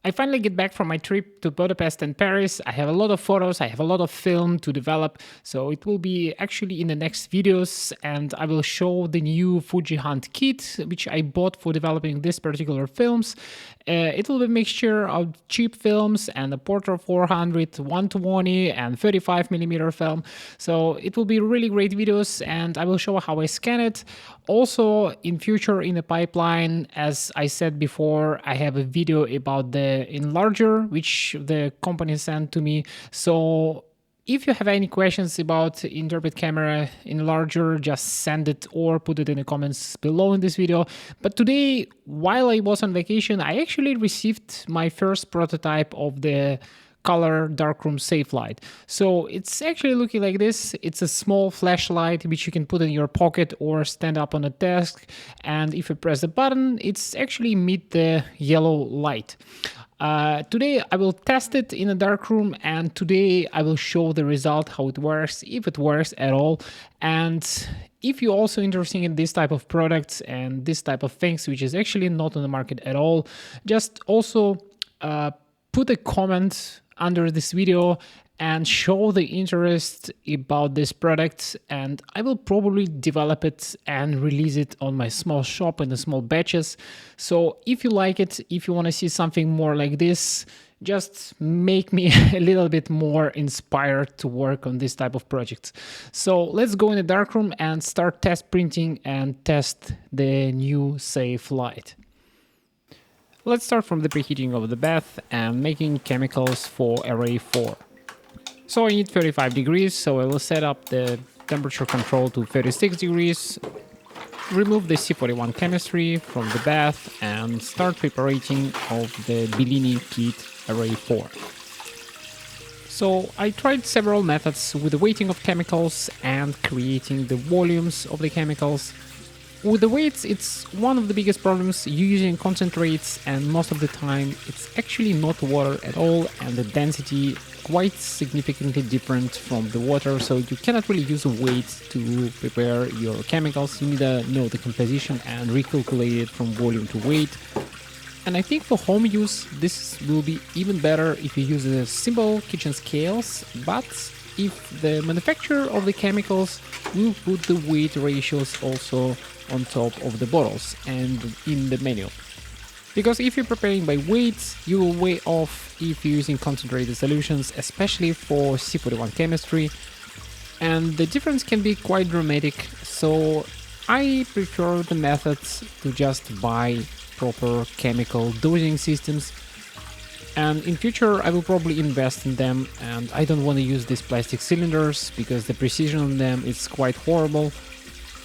I finally get back from my trip to Budapest and Paris. I have a lot of photos, I have a lot of film to develop, so it will be actually in the next videos, and I will show the new Fuji Hunt kit, which I bought for developing this particular films. It will be a mixture of cheap films and a Portra 400, 120 and 35mm film, so it will be really great videos, and I will show how I scan it. Also, in future in the pipeline, as I said before, I have a video about the enlarger which the company sent to me. So if you have any questions about Interpret Camera enlarger, just send it or put it in the comments below in this video. But today, while I was on vacation, I actually received my first prototype of the color Darkroom safelight. So it's actually looking like this. It's a small flashlight which you can put in your pocket or stand up on a desk, and if you press the button, it's actually emit the yellow light. Today I will test it in a darkroom, and today I will show the result, how it works, if it works at all. And if you're also interested in this type of products and this type of things which is actually not on the market at all, just also put a comment under this video and show the interest about this product, and I will probably develop it and release it on my small shop in the small batches. So if you like it, if you want to see something more like this, just make me a little bit more inspired to work on this type of projects. So let's go in the darkroom and start test printing and test the new safe light. Let's start from the preheating of the bath and making chemicals for RA4. So I need 35 degrees, so I will set up the temperature control to 36 degrees, remove the C41 chemistry from the bath and start preparing of the Bellini kit RA4. So I tried several methods with the weighting of chemicals and creating the volumes of the chemicals. With the weights, it's one of the biggest problems. You're using concentrates, and most of the time it's actually not water at all, and the density quite significantly different from the water, so you cannot really use a weight to prepare your chemicals. You need to know the composition and recalculate it from volume to weight. And I think for home use this will be even better if you use a simple kitchen scales, but if the manufacturer of the chemicals will put the weight ratios also on top of the bottles and in the manual. Because if you're preparing by weights, you will weigh off if you're using concentrated solutions, especially for C41 chemistry, and the difference can be quite dramatic. So I prefer the methods to just buy proper chemical dosing systems, and in future I will probably invest in them, and I don't want to use these plastic cylinders because the precision on them is quite horrible.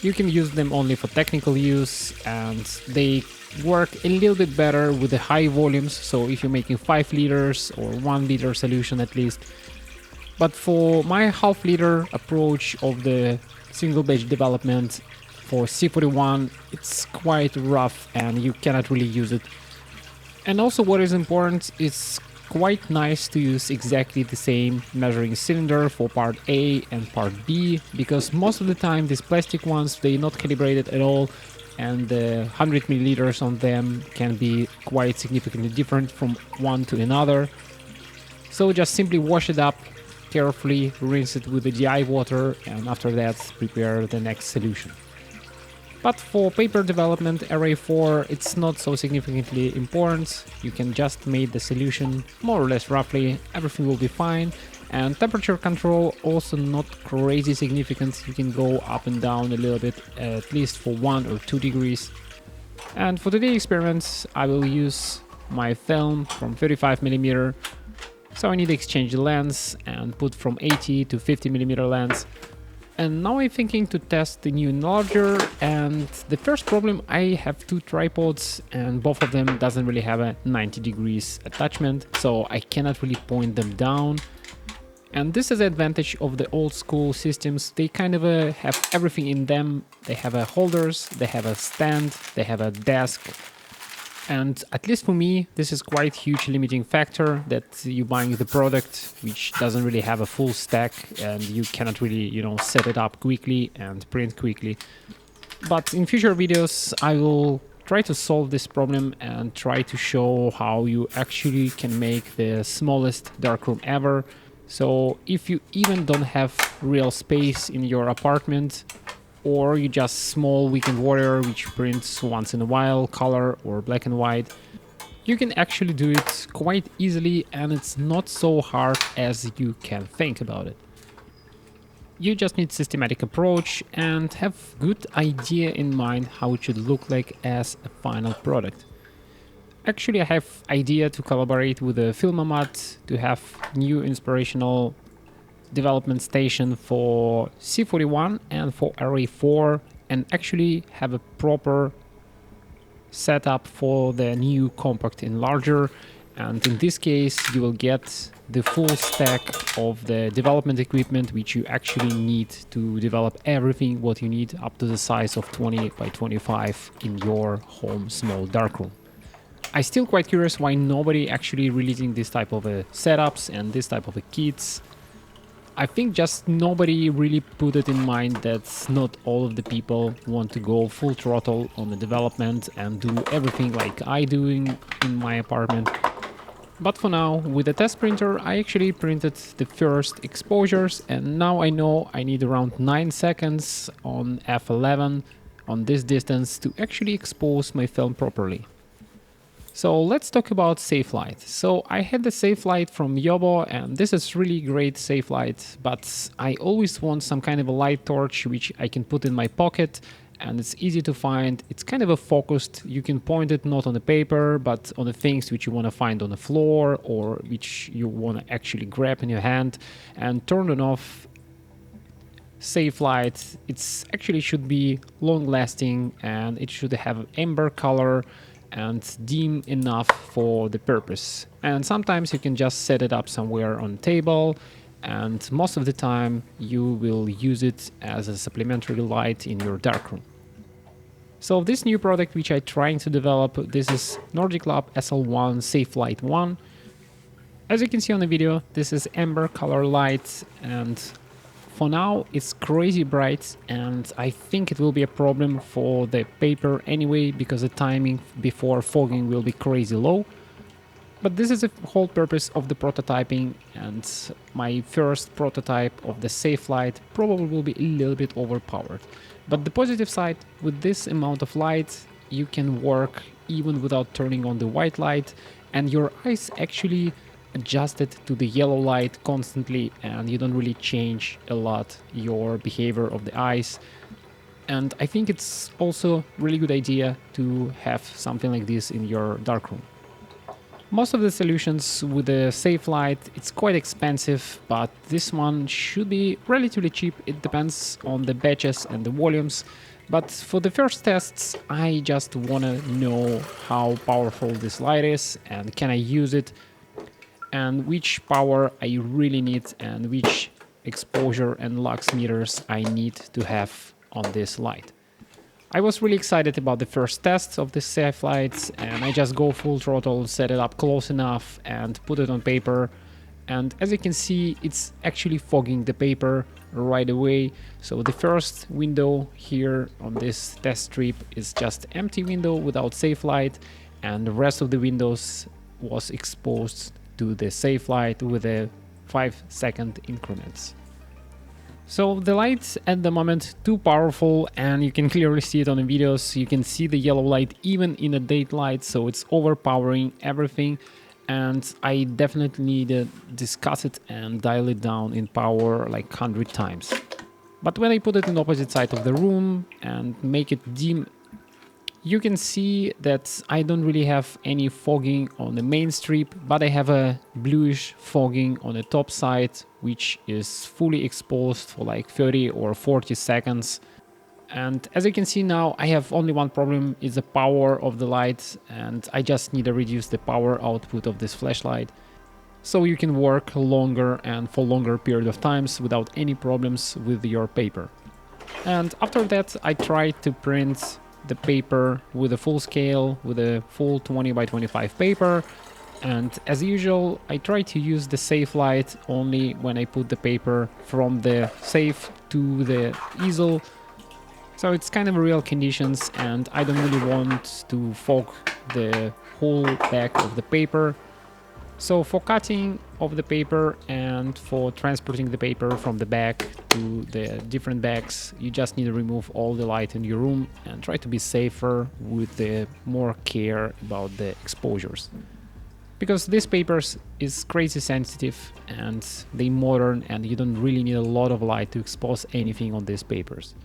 You can use them only for technical use, and they work a little bit better with the high volumes, so if you're making 5 liters or 1 liter solution at least. But for my half liter approach of the single batch development for C41, it's quite rough and you cannot really use it. And also what is important, it's quite nice to use exactly the same measuring cylinder for part A and part B, because most of the time these plastic ones, they're not calibrated at all, and the 100 milliliters on them can be quite significantly different from one to another. So just simply wash it up carefully, rinse it with the DI water, and after that prepare the next solution. But for paper development, RA4, it's not so significantly important. You can just make the solution more or less roughly, everything will be fine. And temperature control also not crazy significant, you can go up and down a little bit, at least for 1 or 2 degrees. And for today's experiments, I will use my film from 35mm. So I need to exchange the lens and put from 80 to 50mm lens. And now I'm thinking to test the new enlarger, and the first problem, I have 2 tripods and both of them doesn't really have a 90 degrees attachment, so I cannot really point them down. And this is the advantage of the old school systems, they kind of have everything in them. They have holders, they have a stand, they have a desk. And at least for me, this is quite huge limiting factor, that you buying the product which doesn't really have a full stack and you cannot really, set it up quickly and print quickly. But in future videos, I will try to solve this problem and try to show how you actually can make the smallest darkroom ever. So if you even don't have real space in your apartment, or you just small weekend warrior which prints once in a while color or black and white, you can actually do it quite easily, and it's not so hard as you can think about it. You just need systematic approach and have good idea in mind how it should look like as a final product. Actually, I have idea to collaborate with a Filmamat to have new inspirational development station for C41 and for RA4, and actually have a proper setup for the new compact enlarger. And in this case you will get the full stack of the development equipment which you actually need to develop everything what you need up to the size of 20 by 25 in your home small darkroom. I'm still quite curious why nobody actually releasing this type of setups and this type of kits. I think just nobody really put it in mind that not all of the people want to go full throttle on the development and do everything like I do in my apartment. But for now, with the test printer, I actually printed the first exposures, and now I know I need around 9 seconds on f11 on this distance to actually expose my film properly. So let's talk about safelight. So I had the safelight from Yobo, and this is really great safelight, but I always want some kind of a light torch which I can put in my pocket, and it's easy to find. It's kind of a focused, you can point it not on the paper but on the things which you want to find on the floor or which you want to actually grab in your hand and turn it off. Safelight, it's actually should be long lasting, and it should have amber color and dim enough for the purpose. And sometimes you can just set it up somewhere on the table, and most of the time you will use it as a supplementary light in your darkroom. So this new product which I'm trying to develop, this is Nordic Lab SL1 Safelight 1. As you can see on the video, this is amber color light, and for now it's crazy bright, and I think it will be a problem for the paper anyway because the timing before fogging will be crazy low. But this is the whole purpose of the prototyping, and my first prototype of the Safelight probably will be a little bit overpowered. But the positive side, with this amount of light you can work even without turning on the white light, and your eyes actually adjusted to the yellow light constantly, and you don't really change a lot your behavior of the eyes. And I think it's also really good idea to have something like this in your darkroom. Most of the solutions with the Safelight, it's quite expensive, but this one should be relatively cheap. It depends on the batches and the volumes. But for the first tests, I just wanna know how powerful this light is and can I use it, and which power I really need and which exposure and lux meters I need to have on this light. I was really excited about the first tests of the Safelights, and I just go full throttle, set it up close enough and put it on paper. And as you can see, it's actually fogging the paper right away. So the first window here on this test strip is just empty window without Safelight, and the rest of the windows was exposed to the Safelight with a 5-second increments. So the lights at the moment too powerful, and you can clearly see it on the videos. You can see the yellow light even in the daylight, so it's overpowering everything, and I definitely need to discuss it and dial it down in power like 100 times. But when I put it in the opposite side of the room and make it dim, you can see that I don't really have any fogging on the main strip, but I have a bluish fogging on the top side, which is fully exposed for like 30 or 40 seconds. And as you can see now, I have only one problem, is the power of the light, and I just need to reduce the power output of this flashlight, so you can work longer and for longer period of times without any problems with your paper. And after that, I tried to print the paper with a full scale, with a full 20 by 25 paper, and as usual I try to use the Safelight only when I put the paper from the safe to the easel, So it's kind of real conditions, and I don't really want to fog the whole back of the paper. So for cutting of the paper and for transporting the paper from the back to the different bags, you just need to remove all the light in your room and try to be safer with the more care about the exposures. Because this papers is crazy sensitive and they modern, and you don't really need a lot of light to expose anything on these papers.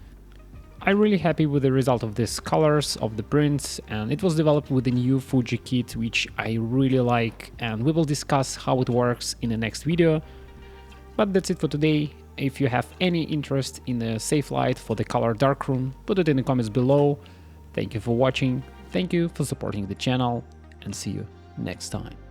I'm really happy with the result of these colors of the prints, and it was developed with the new Fuji kit, which I really like, and we will discuss how it works in the next video. But that's it for today. If you have any interest in a safelight for the color Darkroom, put it in the comments below. Thank you for watching, thank you for supporting the channel, and see you next time.